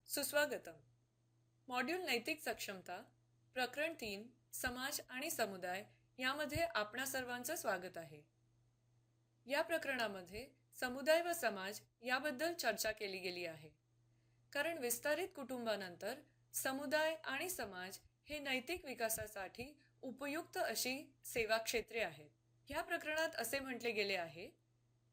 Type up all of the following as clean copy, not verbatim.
सुस्वागतम. मॉड्यूल नैतिक सक्षमता प्रकरण 3 समाज आणि समुदाय यामध्ये आपणा सर्वांचं स्वागत आहे. या प्रकरणामध्ये समुदाय व समाज याबद्दल चर्चा केली गेली आहे. कारण विस्तारित कुटुंबानंतर समुदाय आणि समाज हे नैतिक विकासासाठी उपयुक्त अशी सेवा क्षेत्रे आहेत. या प्रकरणात असे म्हटले गेले आहे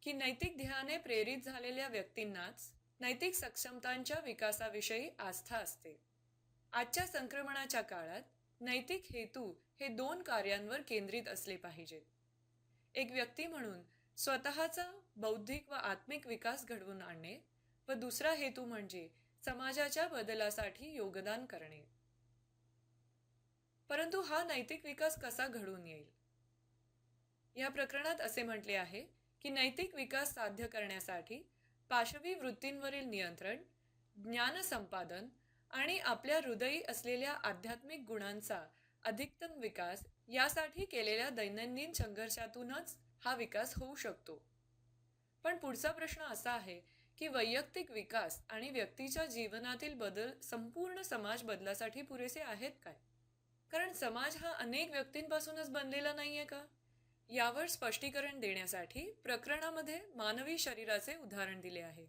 की नैतिक ध्येयाने प्रेरित झालेल्या व्यक्तींनाच नैतिक सक्षमतांच्या विकासाविषयी आस्था असते. आजच्या संक्रमणाच्या काळात नैतिक हेतू हे 2 कार्यांवर केंद्रित असले पाहिजेत. एक व्यक्ती म्हणून स्वतःचा बौद्धिक व आत्मिक विकास घडवून आणणे व दुसरा हेतू म्हणजे समाजाच्या बदलासाठी योगदान करणे. परंतु हा नैतिक विकास कसा घडून येईल? या प्रकरणात असे म्हटले आहे की नैतिक विकास साध्य करण्यासाठी पाशवी वृत्तींवरील नियंत्रण, ज्ञान संपादन आणि आपल्या हृदयी असलेल्या आध्यात्मिक गुणांचा अधिकतम विकास यासाठी केलेल्या दैनंदिन संघर्षातूनच हा विकास होऊ शकतो. पण पुढचा प्रश्न असा आहे की वैयक्तिक विकास आणि व्यक्तीच्या जीवनातील बदल संपूर्ण समाज बदलासाठी पुरेसे आहेत काय? कारण समाज हा अनेक व्यक्तींपासूनच बनलेला नाहीये का? यावर स्पष्टीकरण देण्यासाठी प्रकरणामध्ये मानवी शरीराचे उदाहरण दिले आहे.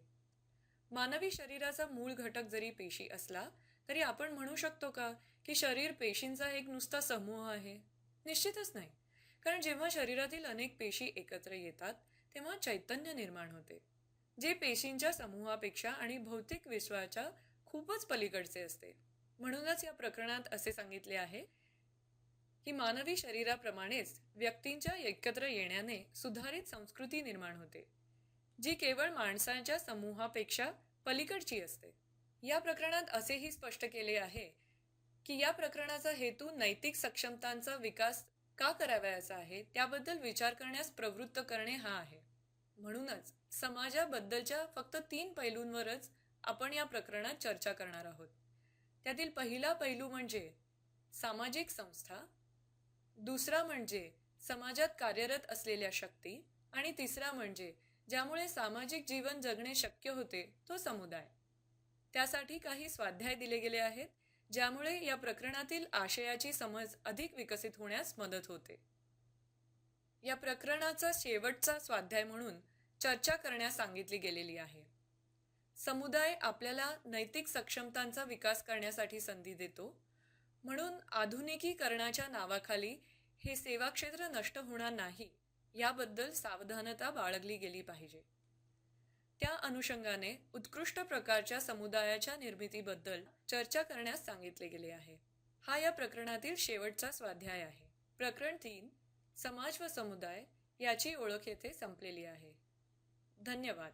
मानवी शरीराचा मूळ घटक जरी पेशी असला तरी आपण म्हणू शकतो का की शरीर पेशींचा एक नुसता समूह आहे? निश्चितच नाही. कारण जेव्हा शरीरातील अनेक पेशी एकत्र येतात तेव्हा चैतन्य निर्माण होते, जे पेशींच्या समूहापेक्षा आणि भौतिक विश्वाच्या खूपच पलीकडचे असते. म्हणूनच या प्रकरणात असे सांगितले आहे की मानवी शरीराप्रमाणेच व्यक्तींच्या एकत्र येण्याने सुधारित संस्कृती निर्माण होते, जी केवळ माणसांच्या समूहापेक्षा पलीकडची असते. या प्रकरणात असेही स्पष्ट केले आहे की या प्रकरणाचा हेतू नैतिक सक्षमतांचा विकास का करावयाचा आहे त्याबद्दल विचार करण्यास प्रवृत्त करणे हा आहे. म्हणूनच समाजाबद्दलच्या फक्त 3 पैलूंवरच आपण या प्रकरणात चर्चा करणार आहोत. त्यातील पहिला पैलू म्हणजे सामाजिक संस्था, दुसरा म्हणजे समाजात कार्यरत असलेल्या शक्ती आणि तिसरा म्हणजे ज्यामुळे सामाजिक जीवन जगणे शक्य होते तो समुदाय. त्यासाठी काही स्वाध्याय दिले गेले आहेत ज्यामुळे या प्रकरणातील आशयाची समज अधिक विकसित होण्यास मदत होते. या प्रकरणाचा शेवटचा स्वाध्याय म्हणून चर्चा करण्यास सांगितली गेलेली आहे. समुदाय आपल्याला नैतिक सक्षमतांचा विकास करण्यासाठी संधी देतो, म्हणून आधुनिकीकरणाच्या नावाखाली हे सेवा क्षेत्र नष्ट होणार नाही याबद्दल सावधानता बाळगली गेली पाहिजे. त्या अनुषंगाने उत्कृष्ट प्रकारच्या समुदायाच्या निर्मितीबद्दल चर्चा करण्यास सांगितले गेले आहे. हा या प्रकरणातील शेवटचा स्वाध्याय आहे. प्रकरण 3 समाज व समुदाय याची ओळख येथे संपलेली आहे. धन्यवाद.